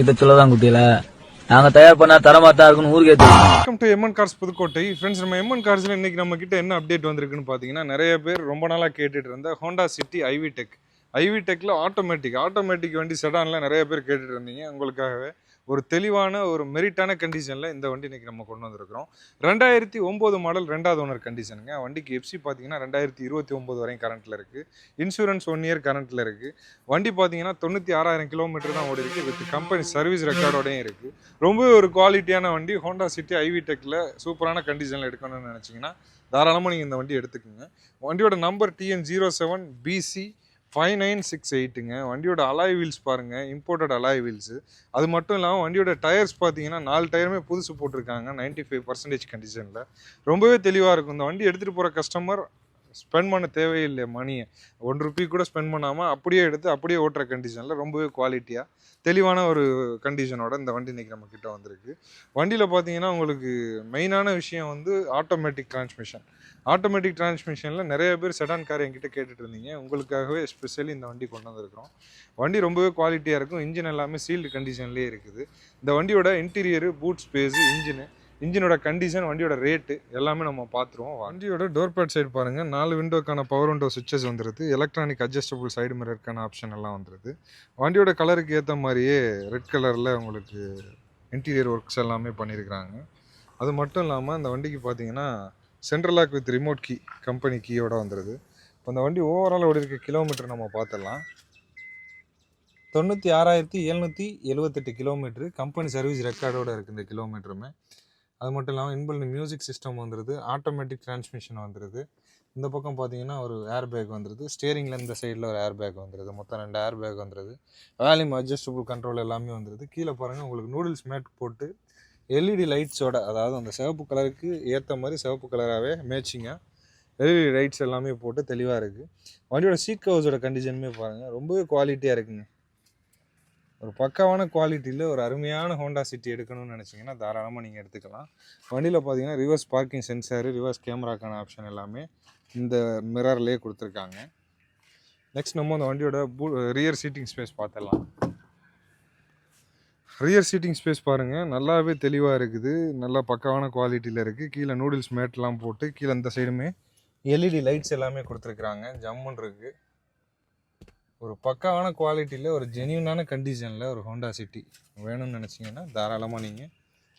இதை சொல்லதான் குட்டியில நாங்க தயார் பண்ணா தரமா தான் இருக்குன்னு ஊருக்கே தெரியும். Welcome to MN Cars Pudukkottai. Friends, நம்ம எம்என் கார்ஸ்ல இன்னைக்கு நம்ம கிட்ட என்ன அப்டேட் வந்திருக்குன்னு பாத்தீங்கன்னா, நிறைய பேர் ரொம்ப நாளா கேட்டுட்டு இருந்த ஹோண்டா சிட்டி ஐவி டெக்ல ஆட்டோமேட்டிக் வண்டி செடான்ல நிறைய பேர் கேட்டுட்டு இருந்தீங்க. உங்களுக்காகவே ஒரு தெளிவான ஒரு மெரிட்டான கண்டிஷன்ல இந்த வண்டி இன்னைக்கு நம்ம கொண்டு வந்திருக்கிறோம். 2009 மாடல் 2வது ஓனர் கண்டிஷனுங்க. வண்டிக்கு எஃப்சி பார்த்தீங்கன்னா 2029 வரையும் கரண்ட்ல இருக்கு. இன்சூரன்ஸ் 1 இயர் கரண்ட்ல இருக்கு. வண்டி பார்த்தீங்கன்னா 96,000 கிலோமீட்டர் தான் ஓடி இருக்கு. வித் கம்பெனி சர்வீஸ் ரெக்கார்டோடையும் இருக்கு. ரொம்ப ஒரு குவாலிட்டியான வண்டி. ஹோண்டா சிட்டி ஐவி டெக்ல சூப்பரான கண்டிஷன்ல எடுக்கணும்னு நினைச்சீங்கன்னா தாராளமாக நீங்கள் இந்த வண்டி எடுத்துக்கோங்க. வண்டியோட நம்பர் TN07BC 5968ங்க. வண்டியோட அலாய் வீல்ஸ் பாருங்கள், இம்போர்ட்டட் அலாய் வீல்ஸு. அது மட்டும் இல்லாமல் வண்டியோட டயர்ஸ் பார்த்தீங்கன்னா 4 டயருமே புதுசு போட்டிருக்காங்க. 95% கண்டிஷனில் ரொம்பவே தெளிவாக இருக்கும். இந்த வண்டி எடுத்துகிட்டு போகிற கஸ்டமர் ஸ்பெண்ட் பண்ண தேவையில்லை. மணியை ₹1 கூட ஸ்பெண்ட் பண்ணாமல் அப்படியே எடுத்து அப்படியே ஓட்டுற கண்டிஷனில் ரொம்பவே குவாலிட்டியாக தெளிவான ஒரு கண்டிஷனோட இந்த வண்டி இன்றைக்கி நம்மக்கிட்ட வந்திருக்கு. வண்டியில் பார்த்தீங்கன்னா உங்களுக்கு மெயினான விஷயம் வந்து ஆட்டோமேட்டிக் டிரான்ஸ்மிஷனில் நிறைய பேர் செடான் கார் என்கிட்ட கேட்டுட்டு இருந்தீங்க. உங்களுக்காகவே ஸ்பெஷலி இந்த வண்டி கொண்டு வந்திருக்கிறோம். வண்டி ரொம்பவே குவாலிட்டியாக இருக்கும். இன்ஜின் எல்லாமே சீல்டு கண்டிஷன்லேயே இருக்குது. இந்த வண்டியோட இன்டீரியரு, பூட் ஸ்பேஸு, இன்ஜினோட கண்டிஷன், வண்டியோட ரேட்டு எல்லாமே நம்ம பார்த்துருவோம். வண்டியோட டோர் பேட் சைடு பாருங்கள், 4 விண்டோக்கான பவர் விண்டோ சுவிச்சஸ் வந்துடுது. எலக்ட்ரானிக் அட்ஜஸ்டபுள் சைடு மிரருக்கான ஆப்ஷன் எல்லாம் வந்துடுது. வண்டியோட கலருக்கு ஏற்ற மாதிரியே ரெட் கலரில் உங்களுக்கு இன்டீரியர் ஒர்க்ஸ் எல்லாமே பண்ணியிருக்கிறாங்க. அது மட்டும் இல்லாமல் இந்த வண்டிக்கு பார்த்தீங்கன்னா central lock with remote key, company கீயோட வந்துடுது. இப்போ இந்த வண்டி ஓவரால் ஓடி இருக்க கிலோமீட்டர் நம்ம பார்த்துடலாம். 96,778 கிலோமீட்டரு. கம்பெனி சர்வீஸ் ரெக்கார்டோடு இருக்குது இந்த கிலோமீட்டருமே. அது மட்டும் இல்லாமல் இன்பில்ட் மியூசிக் சிஸ்டம் வந்துடுது. ஆட்டோமேட்டிக் டிரான்ஸ்மிஷன் வந்துடுது. இந்த பக்கம் பார்த்தீங்கன்னா ஒரு ஏர் பேக் வந்துடுது. ஸ்டியரிங்கில் இந்த சைடில் ஒரு ஏர் பேக் வந்துடுது. மொத்தம் 2 ஏர் பேக் வந்துடுது. வால்யூம் அட்ஜஸ்டபுள் கண்ட்ரோல் எல்லாமே வந்துடுது. கீழே பாருங்கள் உங்களுக்கு நூடுல்ஸ் மேட் போட்டு எல்இடி லைட்ஸோட, அதாவது அந்த சிவப்பு கலருக்கு ஏற்ற மாதிரி சிவப்பு கலராகவே மேட்சிங்காக எல்இடி லைட்ஸ் எல்லாமே போட்டு தெளிவாக இருக்குது. வண்டியோட சீட் கவர்ஸோட கண்டிஷனுமே பாருங்கள் ரொம்பவே குவாலிட்டியாக இருக்குங்க. ஒரு பக்காவான குவாலிட்டியில் ஒரு அருமையான ஹோண்டா சிட்டி எடுக்கணும்னு நினச்சிங்கன்னா தாராளமாக நீங்கள் எடுத்துக்கலாம். வண்டியில் பார்த்தீங்கன்னா ரிவர்ஸ் பார்க்கிங் சென்சாரு, ரிவர்ஸ் கேமராக்கான ஆப்ஷன் எல்லாமே இந்த மிரர்லேயே கொடுத்துருக்காங்க. நெக்ஸ்ட் நம்ம அந்த வண்டியோட ரியர் சீட்டிங் ஸ்பேஸ் பார்த்துடலாம். ரியர் சீட்டிங் ஸ்பேஸ் பாருங்கள் நல்லாவே தெளிவாக இருக்குது. நல்லா பக்காவான குவாலிட்டியில் இருக்குது. கீழே நூடுல்ஸ் மேட்லாம் போட்டு கீழே இந்த சைடுமே எல்இடி லைட்ஸ் எல்லாமே கொடுத்துருக்குறாங்க. ஜம்முன்னு இருக்குது. ஒரு பக்காவான குவாலிட்டியில் ஒரு ஜென்யூனான கண்டிஷனில் ஒரு ஹோண்டா சிட்டி வேணும்னு நினச்சிங்கன்னா தாராளமாக நீங்கள்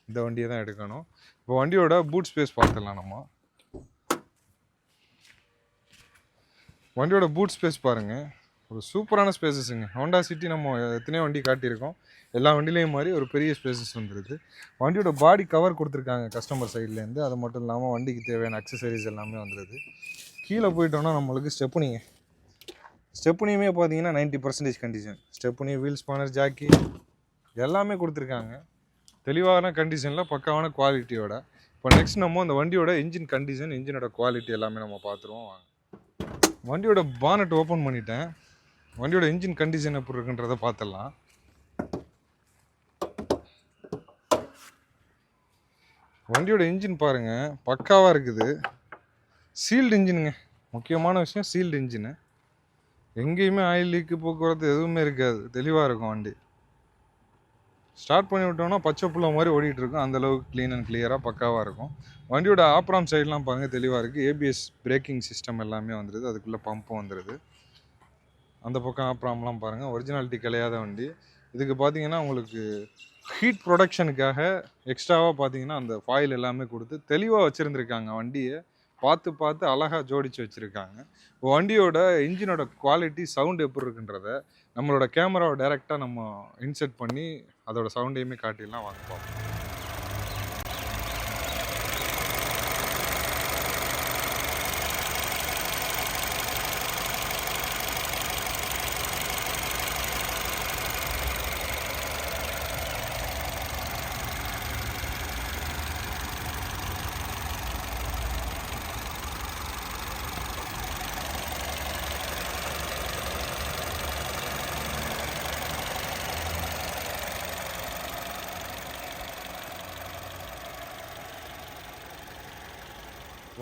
இந்த வண்டியை தான் எடுக்கணும். இப்போ வண்டியோட பூட் ஸ்பேஸ் பார்த்துடலாம். நம்ம வண்டியோட பூட் ஸ்பேஸ் பாருங்கள் ஒரு சூப்பரான ஸ்பேசஸுங்க. ஹோண்டா சிட்டி நம்ம எத்தனையோ வண்டி காட்டியிருக்கோம். எல்லா வண்டியிலையும் மாதிரி ஒரு பெரிய ஸ்பேசஸ் வந்துடுது. வண்டியோட பாடி கவர் கொடுத்துருக்காங்க கஸ்டமர் சைட்லேருந்து. அது மட்டும் இல்லாமல் வண்டிக்கு தேவையான அக்சசரிஸ் எல்லாமே வந்துடுது. கீழே போயிட்டோன்னா நம்மளுக்கு ஸ்டெப்புனியுமே பார்த்தீங்கன்னா 90% கண்டிஷன். ஸ்டெப்புனி, வீல் ஸ்பானர், ஜாக்கி எல்லாமே கொடுத்துருக்காங்க. தெளிவான கண்டிஷனில் பக்காவான குவாலிட்டியோட. இப்போ நெக்ஸ்ட் நம்ம அந்த வண்டியோட இன்ஜின் கண்டிஷன், இன்ஜினோட குவாலிட்டி எல்லாமே நம்ம பார்த்துருவோம். வாங்க. வண்டியோட பானட் ஓப்பன் பண்ணிட்டேன். வண்டியோட இன்ஜின் கண்டிஷன் எப்படி இருக்குன்றதை பார்த்துடலாம். வண்டியோட இன்ஜின் பாருங்கள் பக்காவாக இருக்குது. சீல்டு இன்ஜினுங்க. முக்கியமான விஷயம் சீல்டு இன்ஜினு. எங்கேயுமே ஆயில் லீக்கு, போக்குவரத்து எதுவுமே இருக்காது. தெளிவாக இருக்கும் வண்டி. ஸ்டார்ட் பண்ணி விட்டோம்னா பச்சை புள்ள மாதிரி ஓடிட்டுருக்கும். அந்தளவுக்கு க்ளீன் அண்ட் கிளியராக பக்காவாக இருக்கும். வண்டியோட ஆப்ராம் சைட்லாம் பாருங்கள் தெளிவாக இருக்குது. ஏபிஎஸ் பிரேக்கிங் சிஸ்டம் எல்லாமே வந்துடுது. அதுக்குள்ளே பம்பும் வந்துடுது. அந்த பக்கம் ஆப்ராம்லாம் பாருங்கள் ஒரிஜினாலிட்டி கிடையாத வண்டி. இதுக்கு பார்த்தீங்கன்னா உங்களுக்கு ஹீட் ப்ரொடக்ஷனுக்காக எக்ஸ்ட்ராவாக பார்த்தீங்கன்னா அந்த ஃபாயில் எல்லாமே கொடுத்து தெளிவாக வச்சுருந்துருக்காங்க. வண்டியை பார்த்து அழகாக ஜோடித்து வச்சுருக்காங்க. வண்டியோட இன்ஜினோட குவாலிட்டி, சவுண்டு எப்படி இருக்குன்றத நம்மளோட கேமராவை டைரெக்டாக நம்ம இன்செர்ட் பண்ணி அதோட சவுண்டையுமே காட்டிலாம் வாங்க பார்ப்போம்.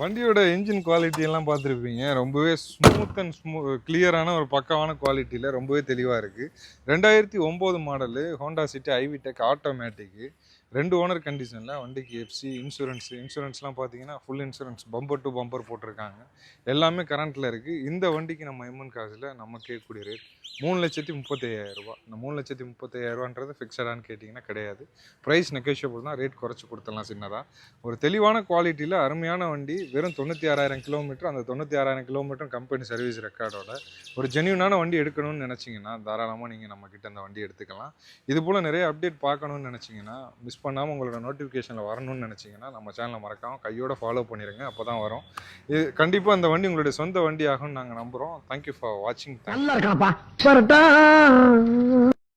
வண்டியோட இன்ஜின் குவாலிட்டி எல்லாம் பார்த்துருப்பீங்க. ரொம்பவே ஸ்மூத் அண்ட் கிளியரான ஒரு பக்காவான குவாலிட்டியில் ரொம்பவே தெளிவாக இருக்குது. 2009 model Honda City iVTEC automatic. 2 owner கண்டிஷனில் வண்டிக்கு எஃப்சி இன்சூரன்ஸ்லாம் பார்த்தீங்கன்னா full insurance bumper to bumper போட்டிருக்காங்க. எல்லாமே கரண்ட்டில் இருக்குது. இந்த வண்டிக்கு நம்ம எம்என் காசில் நம்ம கேட்கக்கூடிய ரேட் 3,35,000 இந்த 3,35,000 ஃபிக்ஸடான்னு கேட்டிங்கன்னா கிடையாது. ப்ரைஸ் நெகோஷியபிள் தான். ரேட் குறைச்சி கொடுத்துடலாம் சின்னதாக. ஒரு தெளிவான குவாலிட்டியில் அருமையான வண்டி. வெறும் 96,000 கிலோமீட்டர். அந்த 96,000 கிலோமீட்டரும் கம்பெனி சர்வீஸ் ரெக்கார்டோட ஒரு ஜென்யூனான வண்டி எடுக்கணும்னு நினச்சிங்கன்னா தாராளமாக நீங்கள் நம்மக்கிட்ட அந்த வண்டி எடுத்துக்கலாம். இது போல் நிறைய அப்டேட் பார்க்கணுன்னு நினச்சிங்கன்னா மிஸ் பண்ணாமல் உங்களோட நோட்டிஃபிகேஷனில் வரணும்னு நினச்சிங்கன்னா நம்ம சேனலை மறக்காமல் கையோட ஃபாலோ பண்ணிடுங்க. அப்போ தான் வரும். இது கண்டிப்பாக அந்த வண்டி உங்களுடைய சொந்த வண்டி ஆகும்னு நாங்கள் நம்புகிறோம். தேங்க்யூ ஃபார் வாட்சிங். நல்லா இருக்காப்பா.